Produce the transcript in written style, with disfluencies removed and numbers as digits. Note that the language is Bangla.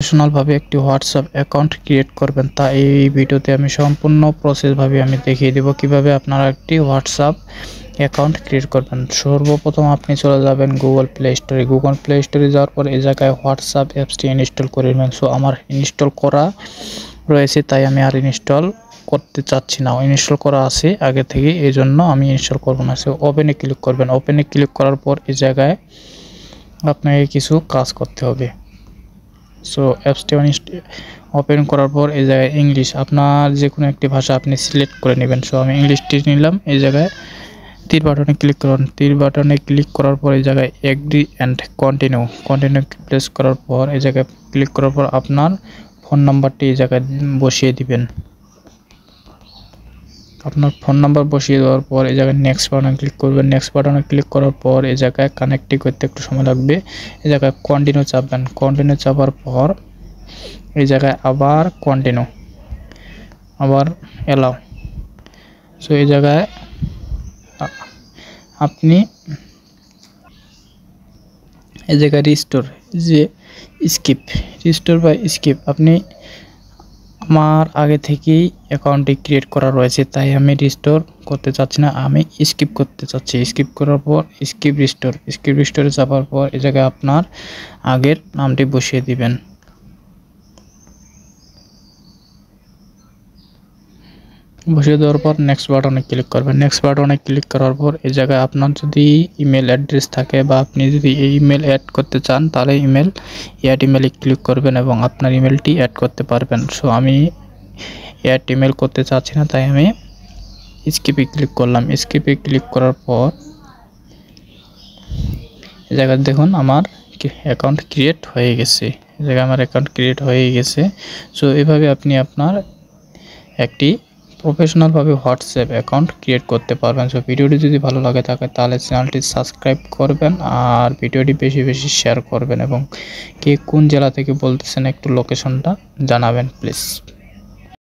প্রফেশনাল ভাবে একটি হোয়াটসঅ্যাপ অ্যাকাউন্ট ক্রিয়েট করবেন, তা এই ভিডিওতে আমি সম্পূর্ণ প্রসেস ভাবে আমি দেখিয়ে দেব কিভাবে আপনারা একটি হোয়াটসঅ্যাপ অ্যাকাউন্ট ক্রিয়েট করবেন। সর্বপ্রথম আপনি চলে যাবেন গুগল প্লে স্টোরে যাওয়ার পর এই জায়গায় হোয়াটসঅ্যাপ অ্যাপসটি ইনস্টল করে নেবেন। সো আমার ইনস্টল করা রয়েছে, তাই আমি আর ইনস্টল করতে চাচ্ছি না। ইনস্টল করা আছে আগে থেকে, এই জন্য আমি ইনস্টল করব না। সো ওপেনে ক্লিক করবেন। ওপেনে ক্লিক করার পর এই জায়গায় আপনাকে কিছু কাজ করতে হবে। সো অ্যাপসটি ওপেন করার পর এই জায়গায় ইংলিশ, আপনার যে কোনো একটি ভাষা আপনি সিলেক্ট করে নেবেন। সো আমি ইংলিশটি নিলাম। এই জায়গায় তীর বাটনে ক্লিক করুন। তীর বাটনে ক্লিক করার পর এই জায়গায় এগ্রি অ্যান্ড কন্টিনিউ প্রেস করার পর এই জায়গায় ক্লিক করার পর আপনার ফোন নাম্বারটি এই জায়গায় বসিয়ে দিবেন। আপনার ফোন নাম্বার বসিয়ে দেওয়ার পর এই জায়গায় নেক্সট বাটনে ক্লিক করবেন। নেক্সট বাটনে ক্লিক করার পর এই জায়গায় কানেক্টিং করতে একটু সময় লাগবে। এই জায়গায় কন্টিনিউ চাপবেন। কন্টিনিউ চাপার পর এই জায়গায় আবার কন্টিনিউ, আবার এলাও। সো এই জায়গায় আপনি এই জায়গায় রিস্টোর বা স্কিপ আপনি, আমার আগে থেকেই অ্যাকাউন্টটি ক্রিয়েট করা রয়েছে, তাই আমি রিস্টোর করতে চাচ্ছি না, আমি স্কিপ করতে চাচ্ছি। স্কিপ করার পর স্কিপ রিস্টোরে চাপার পর এই জায়গায় আপনার আগের নামটি বসিয়ে দিবেন। বসিয়ে দেওয়ার পর নেক্সট বাটনে ক্লিক করবেন। নেক্সট বাটনে ক্লিক করার পর এই জায়গায় আপনার যদি ইমেল অ্যাড্রেস থাকে বা আপনি যদি এই ইমেল অ্যাড করতে চান, তাহলে ইমেলে ক্লিক করবেন এবং আপনার ইমেলটি অ্যাড করতে পারবেন। সো আমি অ্যাড ইমেল করতে চাচ্ছি না, তাই আমি স্কিপে ক্লিক করলাম। স্কিপে ক্লিক করার পর এই জায়গায় দেখুন আমার অ্যাকাউন্ট ক্রিয়েট হয়ে গেছে। এই জায়গায় আমার অ্যাকাউন্ট ক্রিয়েট হয়ে গেছে। সো এভাবে আপনি আপনার একটি প্রফেশনালভাবে হোয়াটসঅ্যাপ অ্যাকাউন্ট ক্রিয়েট করতে পারবেন। সো ভিডিওটি যদি ভালো লাগে থাকে তাহলে চ্যানেলটি সাবস্ক্রাইব করবেন আর ভিডিওটি বেশি বেশি শেয়ার করবেন এবং কে কোন জেলা থেকে বলতেছেন একটু লোকেশনটা জানাবেন প্লিজ।